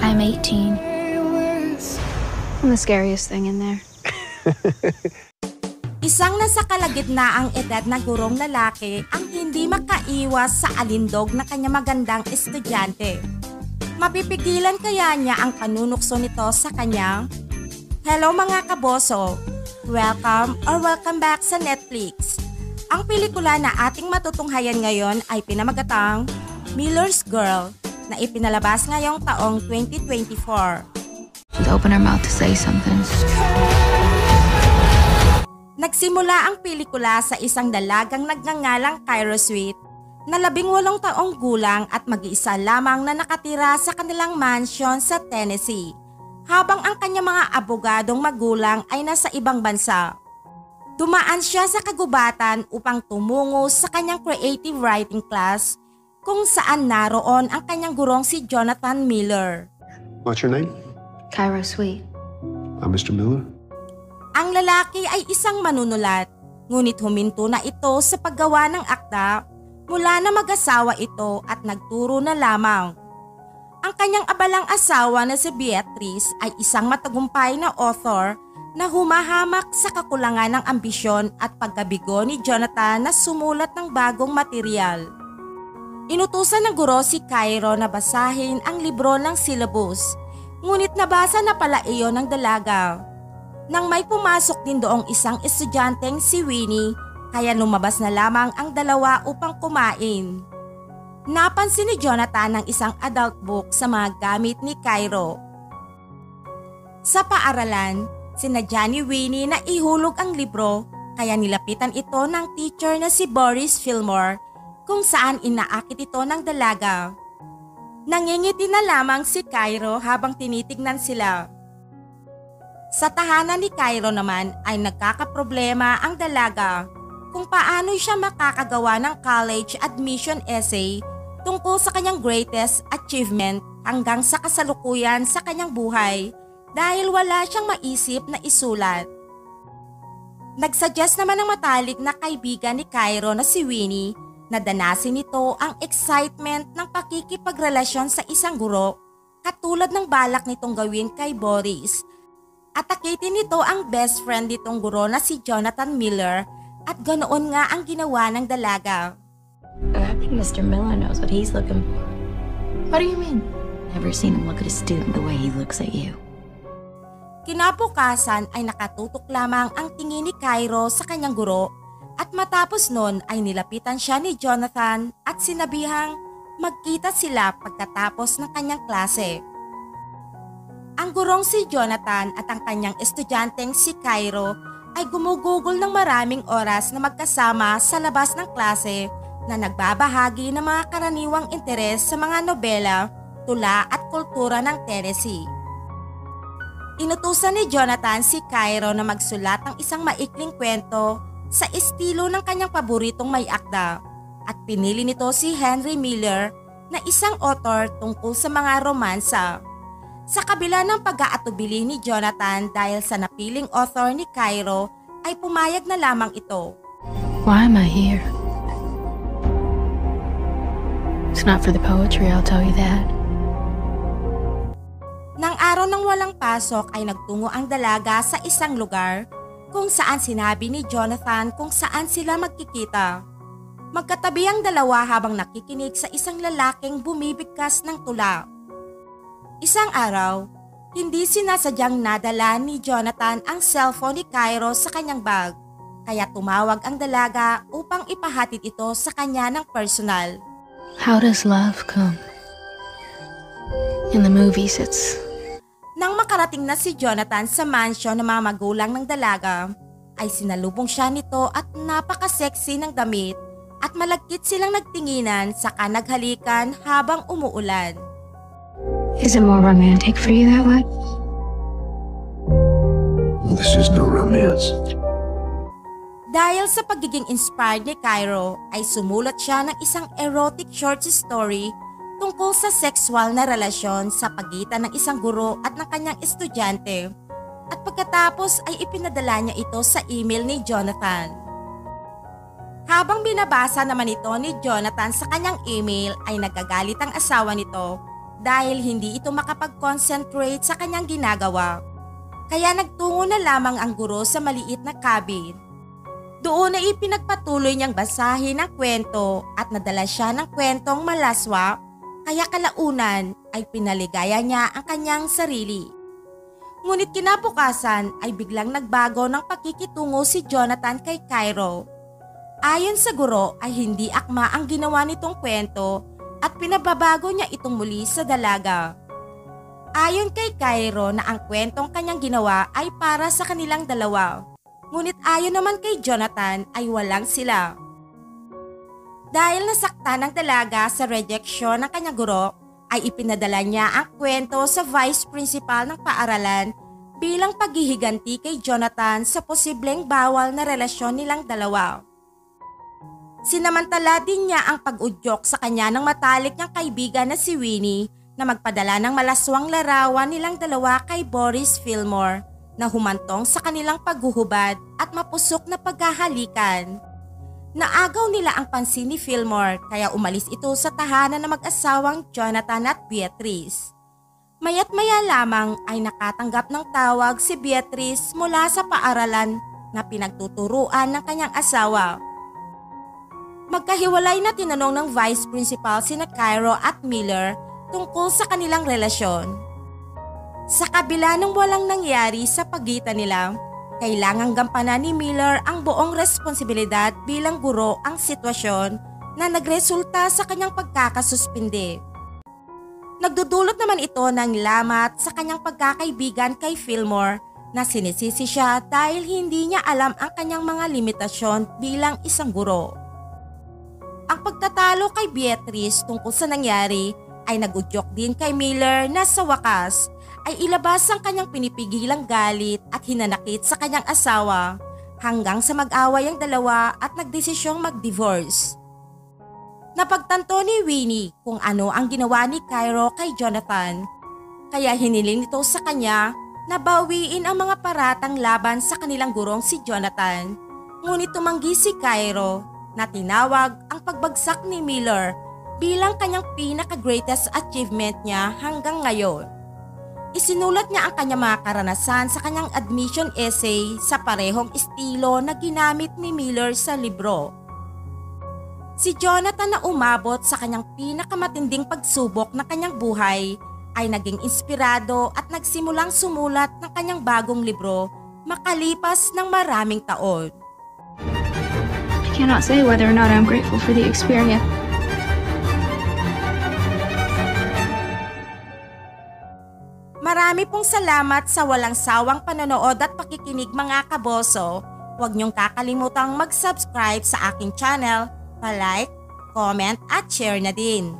I'm 18. I'm the scariest thing in there. Isang nasa kalagitnaang edad na gurong lalaki ang hindi makaiwas sa alindog na kanya magandang estudyante. Mapipigilan kaya niya ang panunukso nito sa kanya? Hello mga kaboso! Welcome back sa Netflix. Ang pelikula na ating matutunghayan ngayon ay pinamagatang Miller's Girl na ipinalabas ngayong taong 2024. She'd open her mouth to say something. Nagsimula ang pelikula sa isang dalagang nagngangalang Cairo Sweet na 18 taong gulang at mag-iisa lamang na nakatira sa kanilang mansion sa Tennessee, habang ang kanyang mga abogadong magulang ay nasa ibang bansa. Dumaan siya sa kagubatan upang tumungo sa kanyang creative writing class kung saan naroon ang kanyang gurong si Jonathan Miller. What's your name? Cairo Sweet. I'm Mr. Miller. Ang lalaki ay isang manunulat, ngunit huminto na ito sa paggawa ng akda mula na mag-asawa ito at nagturo na lamang. Ang kanyang abalang asawa na si Beatrice ay isang matagumpay na author na humahamak sa kakulangan ng ambisyon at pagkabigo ni Jonathan na sumulat ng bagong material. Inutusan ng guro si Cairo na basahin ang libro ng syllabus, ngunit nabasa na pala iyon ng dalaga. Nang may pumasok din doong isang estudyanteng si Winnie, kaya lumabas na lamang ang dalawa upang kumain. Napansin ni Jonathan ang isang adult book sa mga gamit ni Cairo. Sa paaralan, sinadya ni Winnie na ihulog ang libro, kaya nilapitan ito ng teacher na si Boris Fillmore kung saan inaakit ito ng dalaga. Nangingiti na lamang si Cairo habang tinitignan sila. Sa tahanan ni Cairo naman ay nagkakaproblema ang dalaga kung paano siya makakagawa ng college admission essay tungkol sa kanyang greatest achievement hanggang sa kasalukuyan sa kanyang buhay dahil wala siyang maisip na isulat. Nagsuggest naman ng matalik na kaibigan ni Cairo na si Winnie na danasin nito ang excitement ng pakikipagrelasyon sa isang guro katulad ng balak nitong gawin kay Boris. At akitin nito ang best friend nitong guro na si Jonathan Miller at ganoon nga ang ginawa ng dalaga. I think Mr. Miller knows what he's looking for. What do you mean? Never seen him look at a student the way he looks at you. Kinabukasan ay nakatutok lamang ang tingin ni Cairo sa kanyang guro at matapos nun ay nilapitan siya ni Jonathan at sinabihang magkita sila pagkatapos ng kanyang klase. Ang gurong si Jonathan at ang kanyang estudyanteng si Cairo ay gumugugol ng maraming oras na magkasama sa labas ng klase na nagbabahagi ng mga karaniwang interes sa mga nobela, tula at kultura ng Tennessee. Inutusan ni Jonathan si Cairo na magsulat ng isang maikling kwento sa estilo ng kanyang paboritong may akda at pinili nito si Henry Miller na isang author tungkol sa mga romansa. Sa kabila ng pag-aatubili ni Jonathan dahil sa napiling author ni Cairo, ay pumayag na lamang ito. Why am I here? It's not for the poetry, I'll tell you that. Nang araw ng walang pasok ay nagtungo ang dalaga sa isang lugar kung saan sinabi ni Jonathan kung saan sila magkikita. Magkatabi ang dalawa habang nakikinig sa isang lalaking bumibigkas ng tula. Isang araw, hindi sinasadyang nadala ni Jonathan ang cellphone ni Cairo sa kanyang bag, kaya tumawag ang dalaga upang ipahatid ito sa kanya ng personal. How does love come? In the movies, it's... Nang makarating na si Jonathan sa mansion ng mga magulang ng dalaga, ay sinalubong siya nito at napaka-sexy ng damit at malagkit silang nagtinginan saka naghalikan habang umuulan. Is it more romantic for you that way? This is no romance. Dahil sa pagiging inspired ni Cairo ay sumulat siya ng isang erotic short story tungkol sa sexual na relasyon sa pagitan ng isang guro at ng kanyang estudyante at pagkatapos ay ipinadala niya ito sa email ni Jonathan. Habang binabasa naman ito ni Jonathan sa kanyang email ay nagagalit ang asawa nito dahil hindi ito makapag-concentrate sa kanyang ginagawa. Kaya nagtungo na lamang ang guro sa maliit na cabin. Doon ay ipinagpatuloy niyang basahin ang kwento at nadala siya ng kwentong malaswa, kaya kalaunan ay pinaligaya niya ang kanyang sarili. Ngunit kinabukasan ay biglang nagbago ng pakikitungo si Jonathan kay Cairo. Ayon sa guro ay hindi akma ang ginawa nitong kwento at pinababago niya itong muli sa dalaga. Ayon kay Cairo na ang kwentong kanyang ginawa ay para sa kanilang dalawa. Ngunit ayon naman kay Jonathan ay walang sila. Dahil nasaktan ng dalaga sa rejeksyon ng kanyang guro, ay ipinadala niya ang kwento sa vice principal ng paaralan bilang paghihiganti kay Jonathan sa posibleng bawal na relasyon nilang dalawa. Sinamantala din niya ang pag-udyok sa kanya ng matalik niyang kaibigan na si Winnie na magpadala ng malaswang larawan nilang dalawa kay Boris Fillmore na humantong sa kanilang paghuhubad at mapusok na pagkahalikan. Naagaw nila ang pansin ni Fillmore kaya umalis ito sa tahanan ng mag-asawang Jonathan at Beatrice. Maya't maya lamang ay nakatanggap ng tawag si Beatrice mula sa paaralan na pinagtuturuan ng kanyang asawa. Magkahiwalay na tinanong ng vice principal sina Cairo at Miller tungkol sa kanilang relasyon. Sa kabila ng walang nangyari sa pagitan nila, kailangang gampanan ni Miller ang buong responsibilidad bilang guro ang sitwasyon na nagresulta sa kanyang pagkakasuspinde. Nagdudulot naman ito ng lamat sa kanyang pagkakaibigan kay Fillmore na sinisisi siya dahil hindi niya alam ang kanyang mga limitasyon bilang isang guro. Ang pagtatalo kay Beatrice tungkol sa nangyari ay nagudyok din kay Miller na sa wakas ay ilabas ang kanyang pinipigilang galit at hinanakit sa kanyang asawa hanggang sa mag-away ang dalawa at nagdesisyong mag-divorce. Napagtanto ni Winnie kung ano ang ginawa ni Cairo kay Jonathan, kaya hiniling nito sa kanya na bawiin ang mga paratang laban sa kanilang gurong si Jonathan. Ngunit tumanggi si Cairo na tinawag ang pagbagsak ni Miller bilang kanyang pinaka-greatest achievement niya hanggang ngayon. Isinulat niya ang kanyang mga karanasan sa kanyang admission essay sa parehong estilo na ginamit ni Miller sa libro. Si Jonathan na umabot sa kanyang pinakamatinding pagsubok ng kanyang buhay ay naging inspirado at nagsimulang sumulat ng kanyang bagong libro makalipas ng maraming taon. I cannot say whether or not I'm grateful for the experience. Marami pong salamat sa walang sawang panonood at pakikinig mga kaboso. Huwag niyong kakalimutang mag-subscribe sa aking channel, pa-like, comment at share na din.